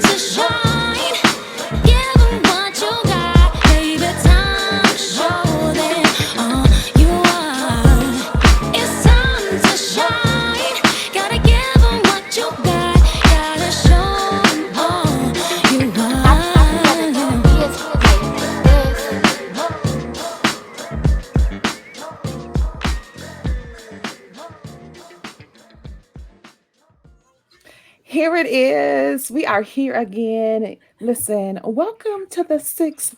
to shine. Give 'em what you got, baby. Time to show them all you are. It's time to shine. Gotta give 'em what you got. Gotta show 'em all you I feel like it are. is like this. Here it is. We are here again. Listen, welcome to the Six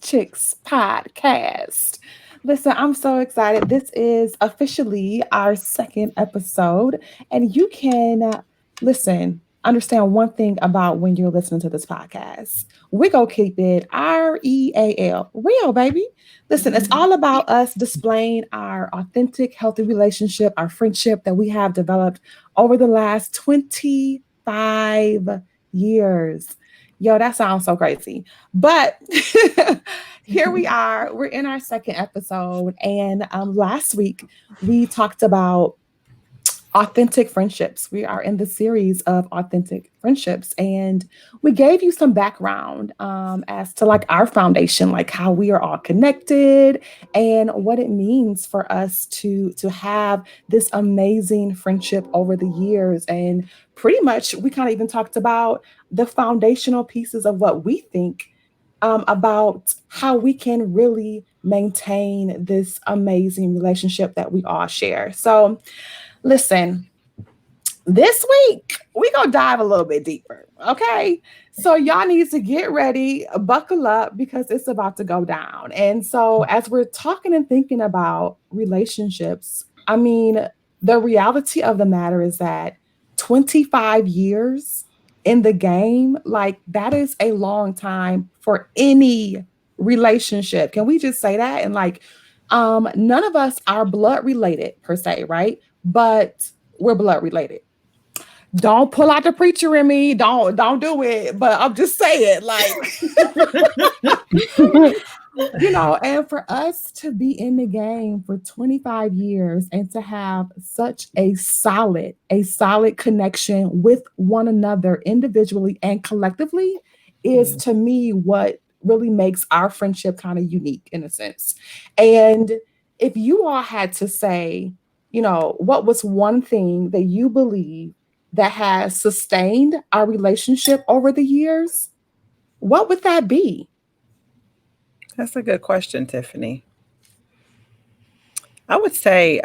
Chicks podcast. Listen, I'm so excited. This is officially our second episode, and you can listen. Understand one thing about when you're listening to this podcast. We go keep it real, real baby. Listen, it's all about us displaying our authentic, healthy relationship, our friendship that we have developed over the last 25 years. Yo, that sounds so crazy. But here we are. We're in our second episode. And last week, we talked about authentic friendships. We are in the series of authentic friendships, and we gave you some background as to like our foundation, like how we are all connected, and what it means for us to have this amazing friendship over the years. And pretty much, we kind of even talked about the foundational pieces of what we think. About how we can really maintain this amazing relationship that we all share. So, listen, this week we gonna dive a little bit deeper. Okay. So y'all need to get ready, buckle up because it's about to go down. And so as we're talking and thinking about relationships, I mean, the reality of the matter is that 25 years in the game, like that is a long time for any relationship. Can we just say that? And like none of us are blood related per se, right? But we're blood related. Don't pull out the preacher in me. Don't do it. But I'm just saying, like, and for us to be in the game for 25 years and to have such a solid connection with one another individually and collectively is to me what really makes our friendship kind of unique in a sense. And if you all had to say, what was one thing that you believe that has sustained our relationship over the years, what would that be? That's a good question, Tiffany. I would say,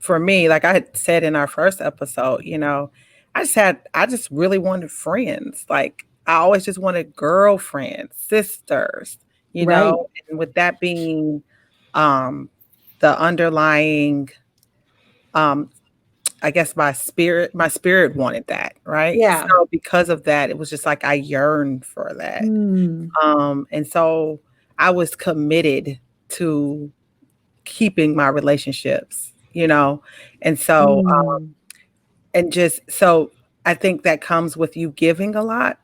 for me, like I had said in our first episode, I just really wanted friends. Like I always just wanted girlfriends, sisters, Right. and with that being um, the underlying, um, I guess my spirit wanted that, right? Yeah. So because of that, it was just like I yearned for that. Mm, And so I was committed to keeping my relationships, and so mm, and just so I think that comes with you giving a lot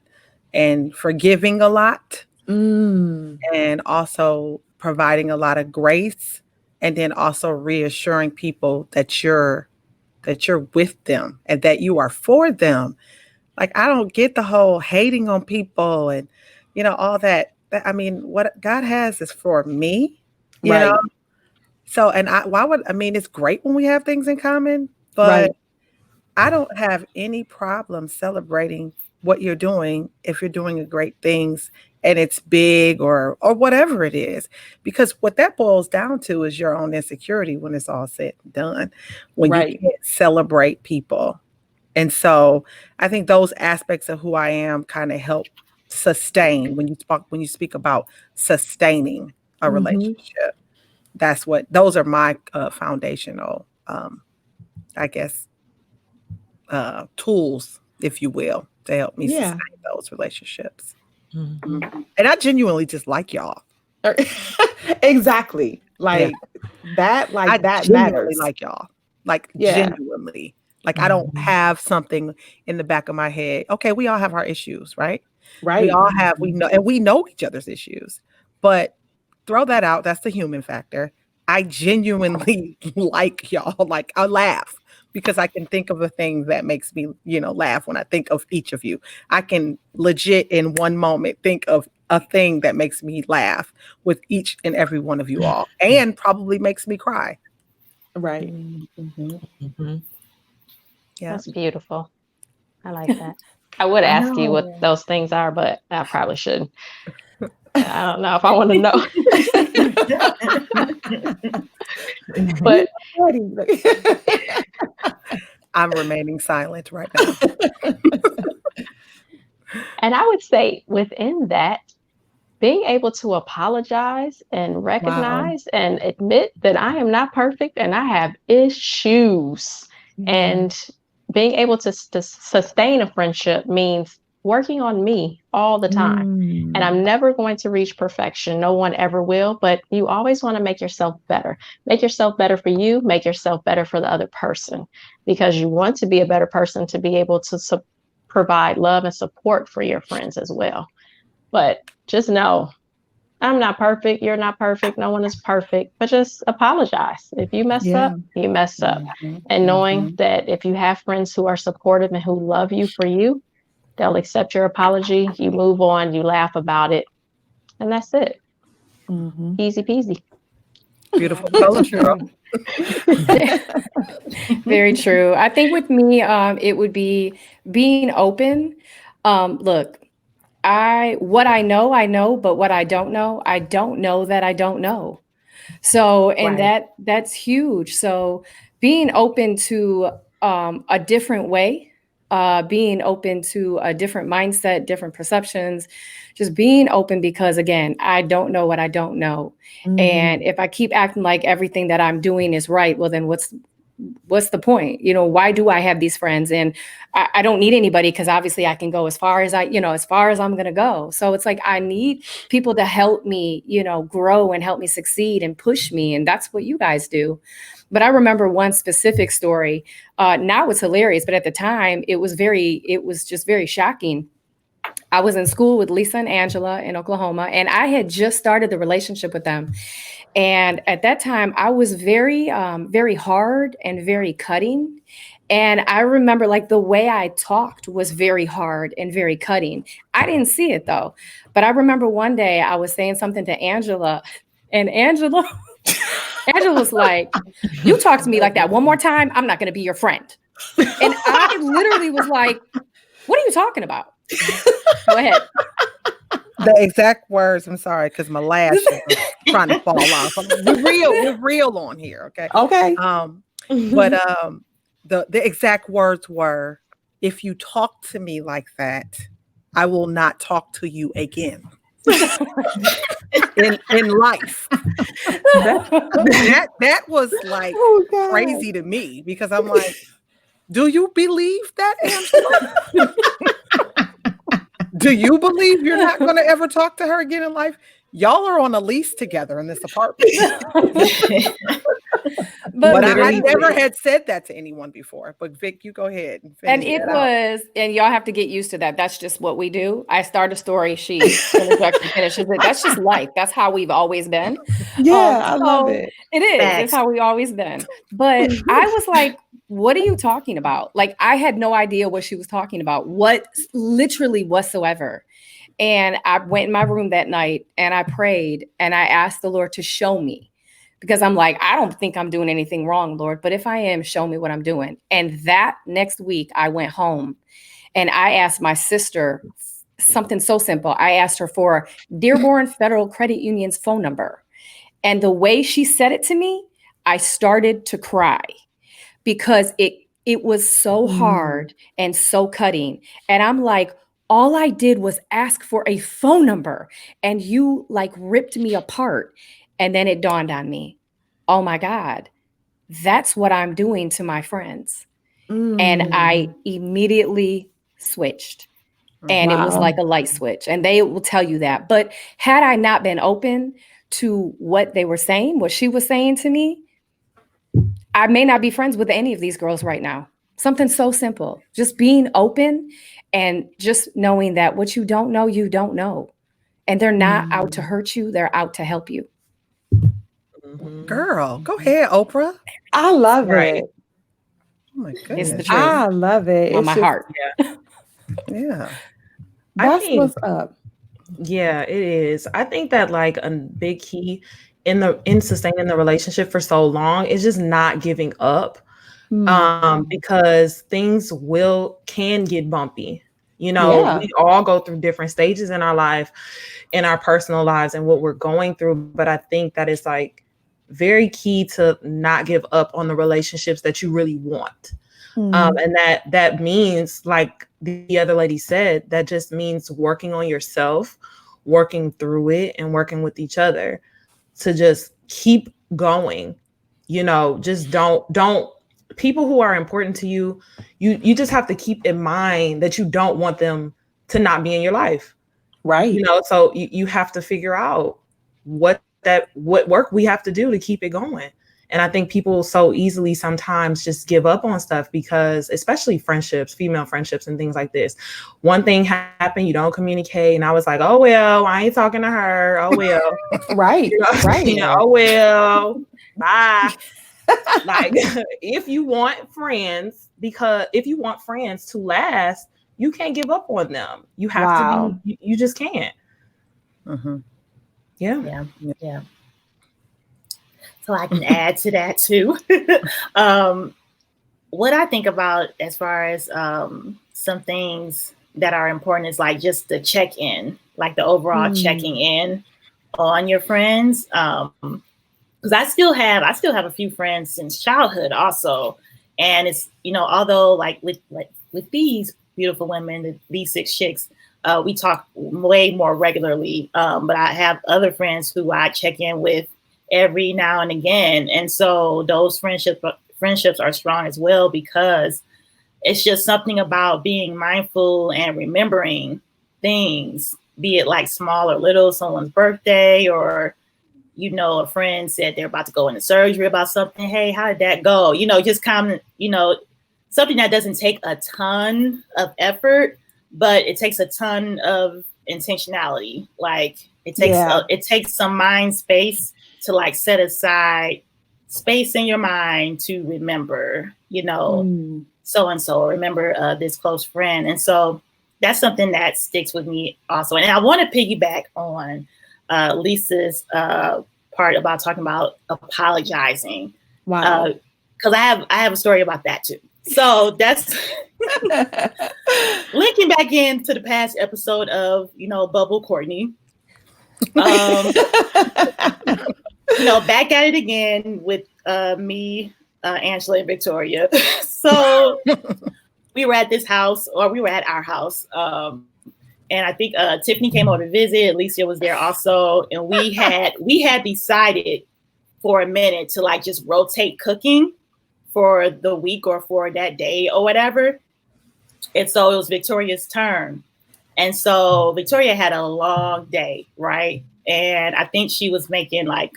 and forgiving a lot mm, and also providing a lot of grace and then also reassuring people that you're with them and that you are for them. Like I don't get the whole hating on people and all that. I mean, what God has is for me, you know. right. So and I mean it's great when we have things in common, but Right. I don't have any problem celebrating what you're doing if you're doing a great things and it's big or whatever it is. Because what that boils down to is your own insecurity when it's all said and done, when you Right. can't celebrate people. And so I think those aspects of who I am kind of help sustain when you speak about sustaining a Hmm. relationship. Those are my foundational I guess tools, if you will, to help me Yeah. sustain those relationships. Mhm. Mhm. And I genuinely just like y'all. Exactly. Yeah. Like I that genuinely matters. like y'all. Like Yeah. genuinely. Like I don't Mhm. have something in the back of my head. Okay, we all have our issues, right? We Right. all have we Mhm. know and we know each other's issues. But throw that out. That's the human factor. I genuinely like y'all. Like I laugh because I can think of a thing that makes me, laugh when I think of each of you. I can legit in one moment think of a thing that makes me laugh with each and every one of you all, and probably makes me cry. Right. Mm-hmm. Yeah. That's beautiful. I like that. I would I ask you what know. those things are, but I probably shouldn't. I don't know if I want to know. We But ready. I'm remaining silent right now. and I would say within that, being able to apologize and Wow. recognize and admit that I am not perfect and I have issues. Yeah. And being able to sustain a friendship means working on me all the time. And Mm. I'm never going to reach perfection. No one ever will, but you always want to make yourself better. Make yourself better for you, make yourself better for the other person, because you want to be a better person to be able to provide love and support for your friends as well. But just know I'm not perfect. You're not perfect. No one is perfect. But just apologize. If you mess Yeah. up, you mess up. Mhm, And knowing mhm. that if you have friends who are supportive and who love you for you, they'll accept your apology. You move on, you laugh about it, and that's it. Mhm. Easy peasy. Yeah, Beautiful that's colors, girl. true. Very true. I think with me, it would be being open. Look, what I know, but what I don't know that I don't know. So, and Right. that's huge. So, being open to a different way, being open to a different mindset, different perceptions, just being open because again, I don't know what I don't know. Mhm. And if I keep acting like everything that I'm doing is right, well, then what's the point? Why do I have these friends? And I don't need anybody because obviously I can go as far as as far as I'm gonna go. So it's like I need people to help me, grow and help me succeed and push me. And that's what you guys do. But I remember one specific story. Now it's hilarious, but at the time it was just very shocking. I was in school with Lisa and Angela in Oklahoma, and I had just started the relationship with them. And at that time, I was very hard and very cutting. And I remember like the way I talked was very hard and very cutting. I didn't see it though. But I remember one day I was saying something to Angela, and Angela's like, "You talk to me like that one more time, I'm not going to be your friend." And I literally was like, "What are you talking about?" Go ahead. The exact words. I'm sorry, because my lashes are trying to fall off. We're real on here, okay? Okay. But the exact words were, "If you talk to me like that, I will not talk to you again in life." That That was like oh God. crazy to me because I'm like, do you believe that, Angela? Do you believe you're not going to ever talk to her again in life? Y'all are on a lease together in this apartment. But I But never had said that to anyone before. But Vic, you go ahead and and finish it that out. was, and y'all have to get used to that. That's just what we do. I start a story, she interjects and finishes it. That's just life. That's how we've always been. Yeah, I love So it. it is. It's Facts. how we always been. But I was like, what are you talking about? Like I had no idea what she was talking about. What literally whatsoever. And I went in my room that night and I prayed and I asked the Lord to show me because I'm like, I don't think I'm doing anything wrong, Lord, but if I am, show me what I'm doing. And that next week, I went home and I asked my sister something so simple. I asked her for Dearborn Federal Credit Union's phone number. And the way she said it to me, I started to cry because it was so Mm. hard and so cutting. And I'm like, all I did was ask for a phone number and you like ripped me apart. And then it dawned on me, oh my God, that's what I'm doing to my friends. And I Mm. immediately switched. And it was Wow. like a light switch. And they will tell you that. But had I not been open to what they were saying, what she was saying to me, I may not be friends with any of these girls right now. Something so simple. Just being open and just knowing that what you don't know, you don't know. And they're not out to Mm. hurt you, they're out to help you. Mhm. Girl, go ahead, Oprah. I love Right. it. my It's the goodness. truth. I love it. On It's my just heart. Yeah. I that's think, what's up. yeah, it is. I think that like a big key in sustaining the relationship for so long is just not giving up. Because things can get bumpy. You know, Yeah. we all go through different stages in our life, in our personal lives, and what we're going through. But I think that it's like very key to not give up on the relationships that you really want. And that means, like the other lady said, that just means working on yourself, working through it, and working with each other to just keep going. You know, just don't people who are important to you, you just have to keep in mind that you don't want them to not be in your life. Right. You know, so you have to figure out what work we have to do to keep it going. And I think people so easily sometimes just give up on stuff because, especially friendships, female friendships and things like this. One thing happened, you don't communicate. And I was like, oh, well, I ain't talking to her. Oh, well. Right. You know what I'm saying? Right. Oh, well, bye. Like, if you want friends to last, you can't give up on them. You have Wow. to be, you just can't. Mm-hmm. Yeah. Yeah. So I can add to that too. What I think about as far as some things that are important is like just the check-in, like the overall checking in on your friends. Because I still have a few friends since childhood also. And it's, although like with these beautiful women, these 6 chicks, we talk way more regularly. But I have other friends who I check in with every now and again. And so those friendships are strong as well, because it's just something about being mindful and remembering things, be it like small or little, someone's birthday, or a friend said they're about to go into surgery about something. Hey, how did that go? Just come, something that doesn't take a ton of effort, but it takes a ton of intentionality. Like it takes some mind space to like set aside space in your mind to remember, so-and-so, remember this close friend. And so that's something that sticks with me also. And I want to piggyback on Lisa's part about talking about apologizing. Wow. Because I have a story about that too. So that's linking back into the past episode of, Bubble Courtney. Back at it again with me, Angela, and Victoria. So we were at our house. And I think Tiffany came over to visit. Alicia was there also. And we had decided for a minute to like just rotate cooking for the week or for that day or whatever. And so it was Victoria's turn. And so Victoria had a long day, right? And I think she was making like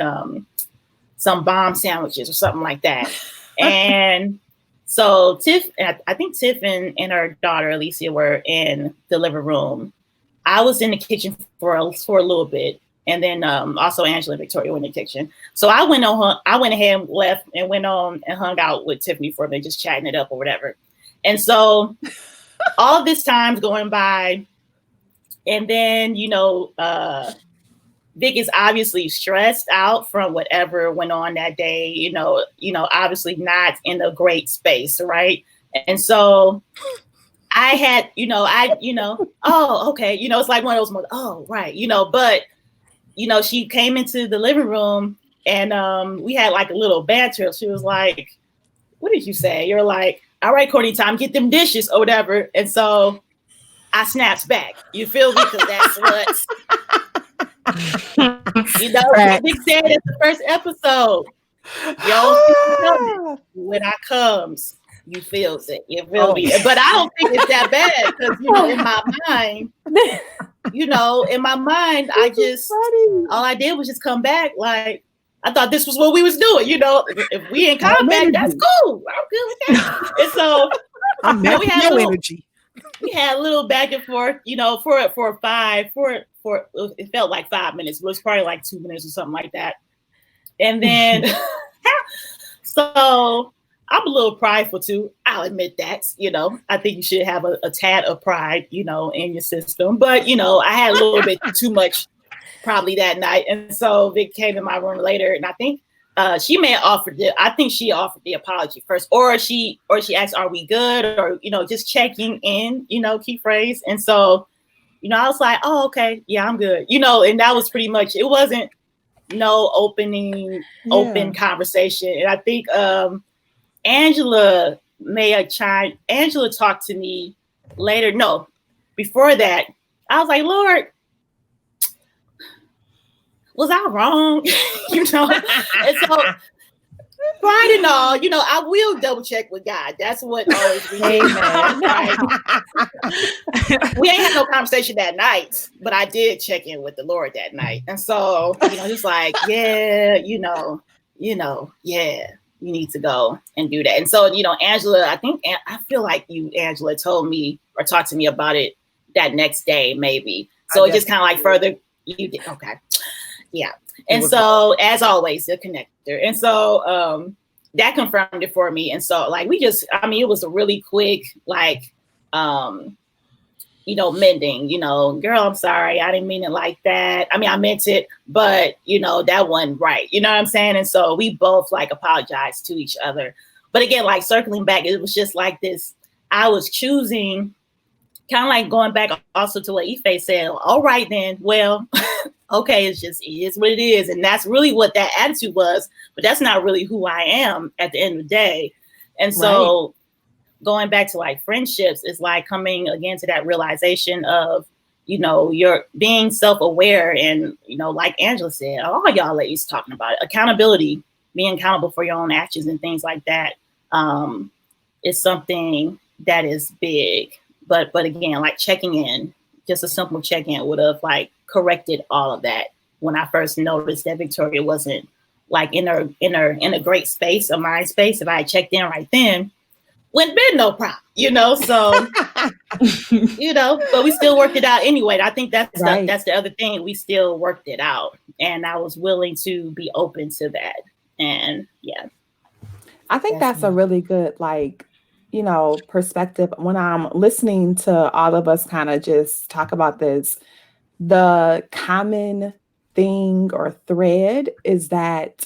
some bomb sandwiches or something like that. And so I think Tiff and her daughter Alicia were in the living room. I was in the kitchen for a little bit, and then also Angela and Victoria were in the kitchen. So I went ahead and left and went on and hung out with Tiffany for a bit, just chatting it up or whatever. And so all this time's going by, and then Vic is obviously stressed out from whatever went on that day. Obviously not in a great space, right? And so I had, oh, okay. It's like one of those moments, oh, right. But, she came into the living room and we had like a little banter. She was like, what did you say? You're like, all right, Courtney, time, get them dishes or whatever. And so I snapped back. You feel me? Because that's what, Right. Vic said in the first episode. Yo, when I comes, you feels it. You feel me? But I don't think it's that bad because in my mind, I just all I did was just come back. Like I thought this was what we was doing. If we in combat, that's cool. I'm good with that. And so we had energy. We had a little back and forth, for it felt like 5 minutes, but it was probably like 2 minutes or something like that. And then, so I'm a little prideful too. I'll admit that. I think you should have a tad of pride, in your system. But I had a little bit too much probably that night, and so Vic came in my room later, and I think she may have offered it. I think she offered the apology first, or she asked, "Are we good?" Or just checking in. Key phrase. And so I was like, "Oh, okay, yeah, I'm good." And that was pretty much. It wasn't no open conversation, and I think Angela may have tried. Angela talked to me later. No, before that, I was like, "Lord, was I wrong?" And so pride and all, I will double check with God. That's what always remains. Right? We ain't had no conversation that night, but I did check in with the Lord that night. And so, just like, yeah, yeah, you need to go and do that. And so, Angela, I feel like Angela, told me or talked to me about it that next day, maybe. So it just kind of like further, you did. Okay. Yeah. And so, as always, the connector. And so that confirmed it for me. And so, like, it was a really quick, like, mending, girl, I'm sorry. I didn't mean it like that. I mean, I meant it, but, that wasn't right. You know what I'm saying? And so we both like apologized to each other. But again, like circling back, it was just like this. I was choosing, kind of like going back also to what Ife said. All right, then, well, okay, it is what it is. And that's really what that attitude was. But that's not really who I am at the end of the day. And so going back to like friendships is like coming again to that realization of, you're being self-aware and, like Angela said, all y'all ladies talking about it, accountability, being accountable for your own actions and things like that is something that is big. But again, like checking in, just a simple check-in would have like corrected all of that. When I first noticed that Victoria wasn't like in a great space, a mind space, if I had checked in right then, wouldn't been no problem, so, but we still worked it out anyway. I think that's the other thing. We still worked it out, and I was willing to be open to that. And yeah, I think that's a really good, like, perspective. When I'm listening to all of us kind of just talk about this, the common thing or thread is that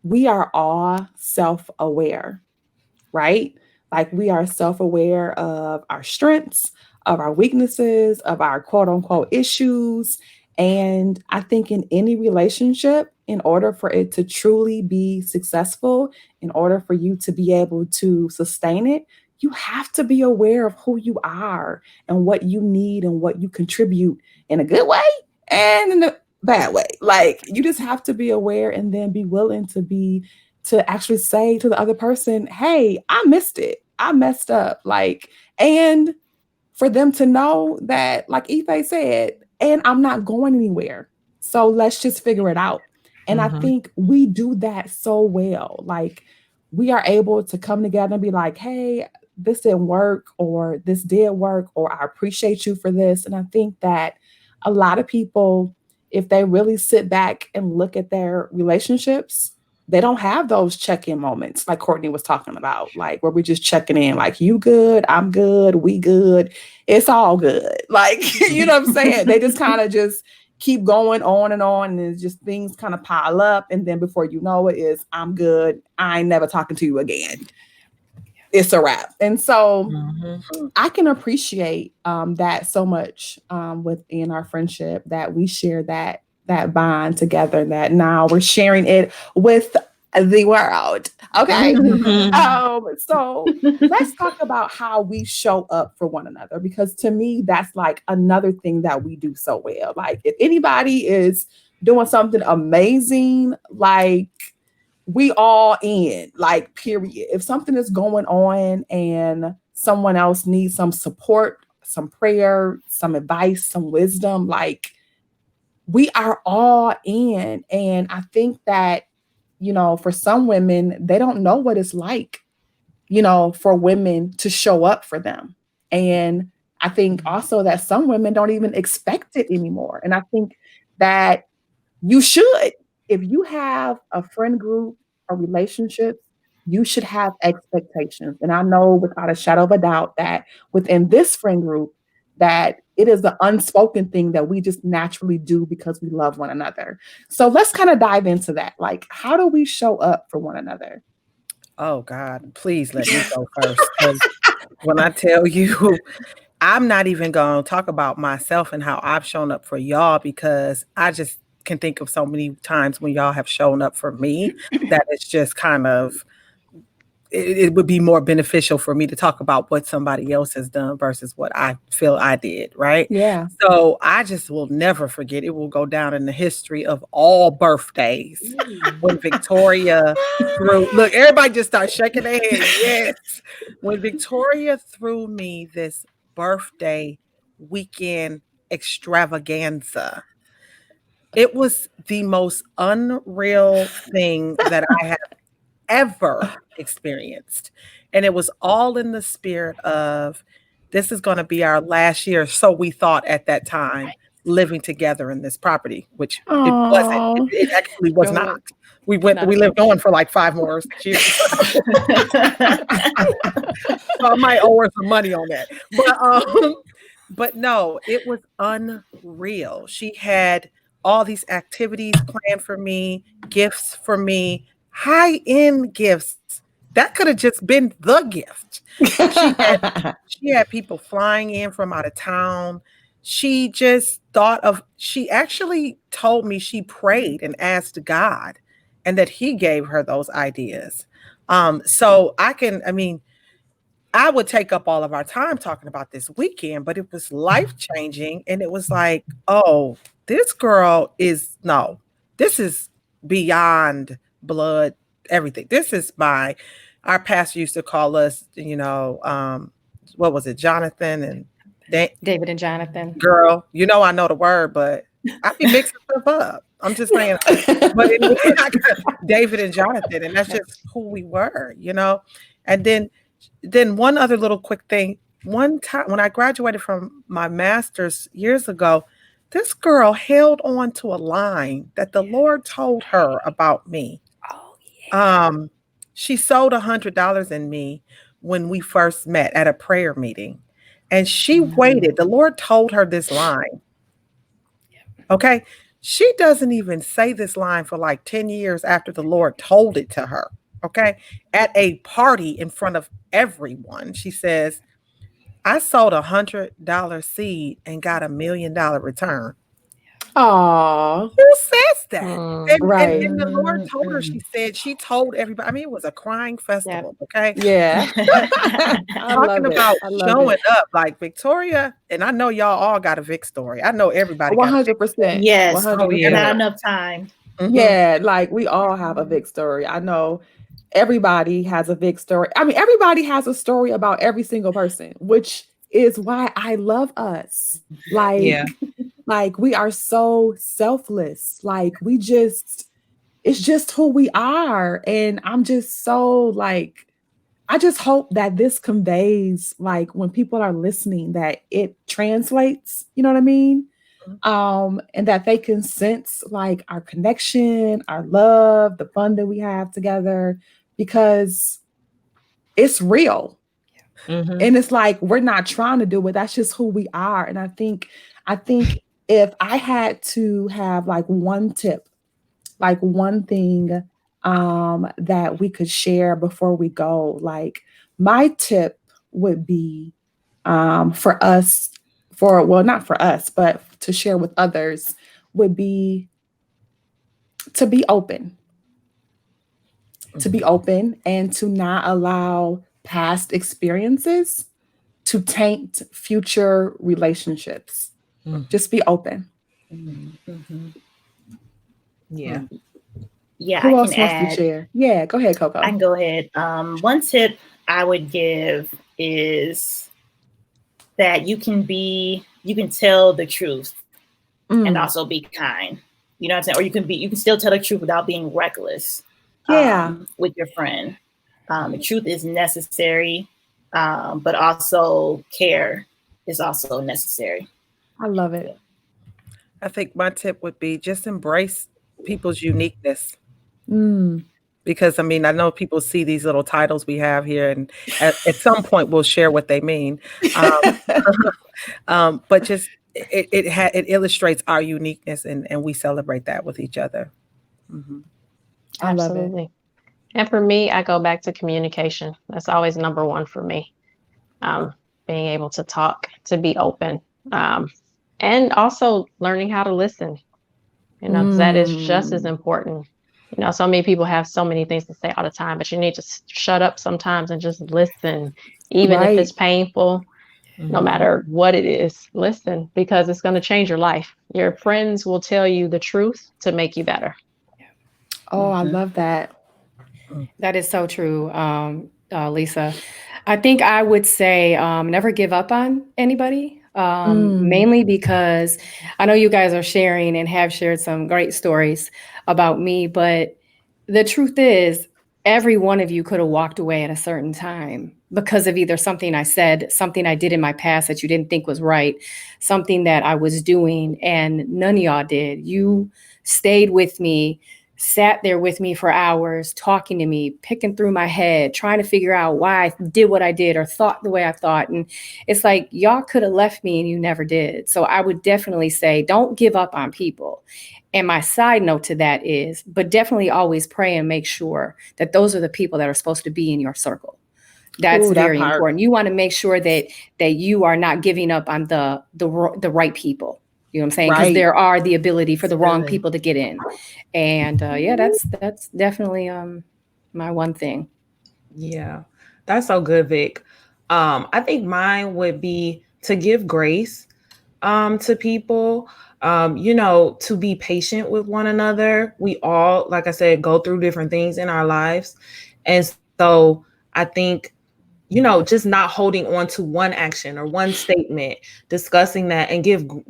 we are all self-aware, right? Like we are self-aware of our strengths, of our weaknesses, of our quote unquote issues. And I think in any relationship, in order for it to truly be successful, in order for you to be able to sustain it, you have to be aware of who you are and what you need and what you contribute in a good way and in a bad way. Like you just have to be aware and then be willing to actually say to the other person, hey, I missed it. I messed up. Like, and for them to know that, like Ife said, and I'm not going anywhere. So let's just figure it out. And I think we do that so well. Like we are able to come together and be like, hey, this didn't work, or this did work, or I appreciate you for this. And I think that a lot of people, if they really sit back and look at their relationships, they don't have those check-in moments like Courtney was talking about, like where we're just checking in, like you good, I'm good, we good, it's all good. Like, you know what I'm saying? They just kind of just keep going on, and it's just things kind of pile up. And then before you know it is, I'm good, I ain't never talking to you again. It's a wrap. And so I can appreciate that so much within our friendship, that we share that bond together, that now we're sharing it with the world. Okay. So let's talk about how we show up for one another, because to me, that's like another thing that we do so well. Like if anybody is doing something amazing, like we all in, like, period. If something is going on and someone else needs some support, some prayer, some advice, some wisdom, like we are all in. And I think that, for some women, they don't know what it's like, for women to show up for them. And I think also that some women don't even expect it anymore. And I think that you should, if you have a friend group, a relationship you should have expectations. And I know without a shadow of a doubt that within this friend group, that it is the unspoken thing that we just naturally do because we love one another. So let's kind of dive into that. Like, how do we show up for one another? Oh God, please let me go first. 'Cause when I tell you, I'm not even going to talk about myself and how I've shown up for y'all, because I just can think of so many times when y'all have shown up for me that it's just kind of, it would be more beneficial for me to talk about what somebody else has done versus what I feel I did, right? Yeah. So I just will never forget. It will go down in the history of all birthdays when Victoria threw, look, everybody just started shaking their head. Yes. When Victoria threw me this birthday weekend extravaganza, it was the most unreal thing that I have ever experienced. And it was all in the spirit of, this is going to be our last year. So we thought at that time, living together in this property, which it wasn't. Oh, It actually was not. No, We not we at lived on for like 5 more years. So I might owe her some money on that. But no, it was unreal. She had all these activities planned for me, gifts for me, high-end gifts. That could have just been the gift. She had people flying in from out of town. She just she actually told me she prayed and asked God and that he gave her those ideas. So I mean, I would take up all of our time talking about this weekend, but it was life changing. And it was like, oh, this girl is, no, this is beyond blood, everything. This is our pastor used to call us, what was it, Jonathan and David and Jonathan. girl, I know the word, but I be mixing stuff up. I'm just saying, but anyway, I got David and Jonathan, and that's just who we were, And then one other little quick thing. One time when I graduated from my master's years ago, this girl held on to a line that the Lord told her about me. Oh, yeah. She sold $100 in me when we first met at a prayer meeting. And she waited. The Lord told her this line. Okay. She doesn't even say this line for like 10 years after the Lord told it to her. Okay. At a party in front of everyone, she says, I sold $100 seed and got $1 million return. Aw, Who says that? And right. the Lord told her, she told everybody. I mean, it was a crying festival. Okay. Yeah. But I talking love it. about I love showing it. up, like Victoria, and I know y'all all got a Vic story. I know everybody got a Vic. 100%. Yes. Oh, 100%. yeah. Not enough time. Mhm. Yeah, like we all have a Vic story. I know everybody has a Vic story. I mean, everybody has a story about every single person, which is why I love us. Like, Yeah. like we are so selfless. Like it's just who we are. And I'm just so like, I just hope that this conveys, like when people are listening, that it translates, you know what I mean? And that they can sense like our connection, our love, the fun that we have together, because it's real. Mhm. And it's like we're not trying to do it. That's just who we are. And I think if I had to have like one tip, like one thing that we could share before we go, like my tip would be for us, for well, not for us, but to share with others, would be to be open, to be open and to not allow past experiences to taint future relationships. Mhm. Just be open. Mm-hmm. Yeah. Yeah, I Who can else wants to add. share? Yeah, go ahead, I Coco. can go ahead. One tip I would give is that you can tell the truth and Mm, also be kind. You know what I'm saying? Or you can still tell the truth without being reckless yeah, with your friend. The truth is necessary, but also care is also necessary. I love it. I think my tip would be just embrace people's uniqueness. Mm, Because I mean, I know people see these little titles we have here, and at some point we'll share what they mean. Um, but just it illustrates our uniqueness, and we celebrate that with each other. Mm-hmm. I love it. Absolutely. And for me, I go back to communication. That's always number one for me. Being able to talk, to be open, and also learning how to listen. You know, 'cause that is just as important. You know, so many people have so many things to say all the time, but you need to shut up sometimes and just listen, even if Right. it's painful, no matter what it is. Listen, because it's going to change your life. Your friends will tell you the truth to make you better. Oh, I love that. That is so true, Lisa. I think I would say never give up on anybody, mainly because I know you guys are sharing and have shared some great stories about me, but the truth is, every one of you could have walked away at a certain time because of either something I said, something I did in my past that you didn't think was right, something that I was doing, and none of y'all did. You stayed with me, sat there with me for hours, talking to me, picking through my head, trying to figure out why I did what I did or thought the way I thought. And it's like, y'all could have left me and you never did. So I would definitely say, don't give up on people. And my side note to that is, but definitely always pray and make sure that those are the people that are supposed to be in your circle. That's Ooh, that very part. important. You want to make sure that you are not giving up on the right people. You know what I'm saying? Because Right. there are the ability for the wrong Absolutely. people to get in. And yeah, that's definitely my one thing. Yeah, that's so good, Vic. I think mine would be to give grace to people, you know, to be patient with one another. We all, like I said, go through different things in our lives. And so I think, you know, just not holding on to one action or one statement, discussing that and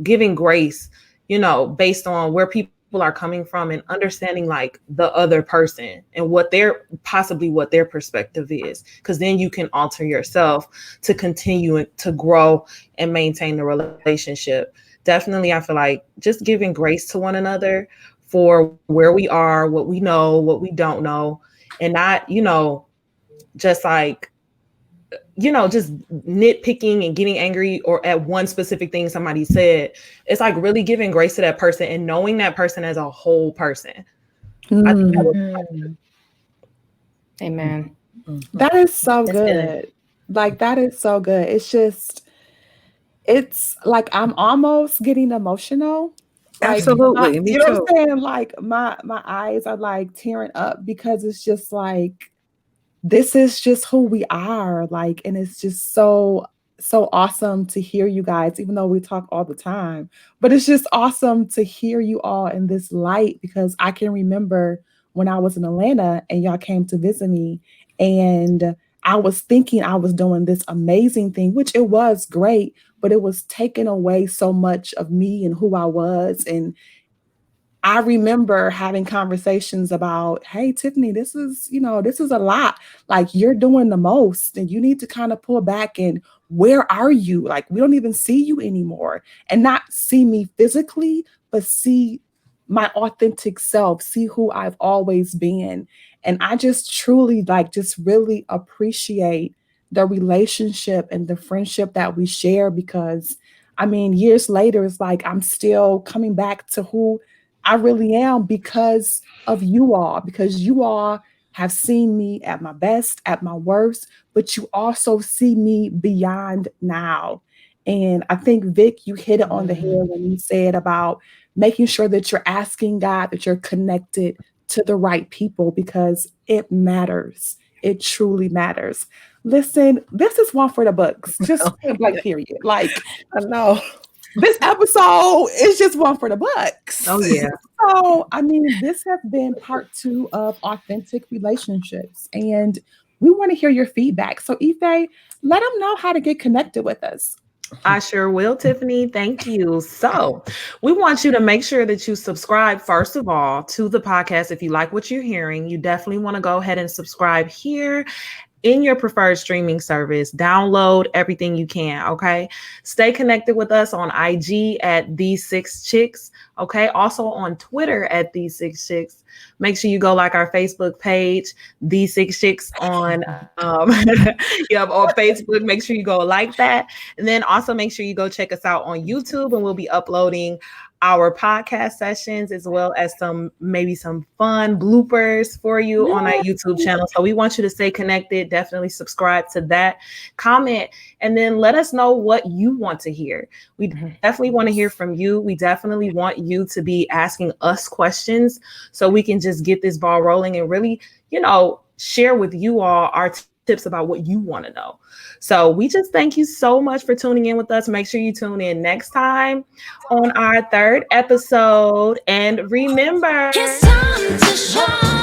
giving grace, you know, based on where people are coming from and understanding like the other person and what their perspective is, because then you can alter yourself to continue to grow and maintain the relationship. Definitely, I feel like just giving grace to one another for where we are, what we know, what we don't know, and not, you know, just like, you know, just nitpicking and getting angry or at one specific thing somebody said. It's like really giving grace to that person and knowing that person as a whole person. I think that was Amen. That is so That's good. good. Like that is so good. It's just it's like I'm almost getting emotional. Like Absolutely, me you know what too. I'm saying? Like my eyes are like tearing up because it's just like this is just who we are, like, and it's just so awesome to hear you guys, even though we talk all the time, but it's just awesome to hear you all in this light because I can remember when I was in Atlanta and y'all came to visit me, and I was thinking I was doing this amazing thing, which it was great, but it was taking away so much of me and who I was. And I remember having conversations about, hey, Tiffany, this is, this is a lot. Like you're doing the most and you need to kind of pull back and where are you? Like we don't even see you anymore, and not see me physically, but see my authentic self, see who I've always been. And I just truly like just really appreciate the relationship and the friendship that we share because I mean, years later, it's like I'm still coming back to who I really am because of you all, because you all have seen me at my best, at my worst, but you also see me beyond now. And I think, Vic, you hit it on the head when you said about making sure that you're asking God that you're connected to the right people because it matters. It truly matters. Listen, this is one for the books, just like period. Like I know. this episode is just one for the books. Oh yeah. So, I mean, this has been part 2 of authentic relationships, and we want to hear your feedback. So, Ife, let them know how to get connected with us. I sure will, Tiffany. Thank you. So, we want you to make sure that you subscribe, first of all, to the podcast. If you like what you're hearing, you definitely want to go ahead and subscribe here in your preferred streaming service. Download everything you can, okay? Stay connected with us on IG at These Six Chicks, okay? Also on Twitter at These Six Chicks. Make sure you go like our Facebook page, These Six Chicks on on Facebook. Make sure you go like that. And then also make sure you go check us out on YouTube, and we'll be uploading our podcast sessions as well as maybe some fun bloopers for you on our YouTube channel. So we want you to stay connected. Definitely subscribe to that, comment, and then let us know what you want to hear. We definitely want to hear from you. We definitely want you to be asking us questions so we can just get this ball rolling and really, share with you all our tips about what you want to know. So we just thank you so much for tuning in with us. Make sure you tune in next time on our 3rd episode. And remember, It's time to shine.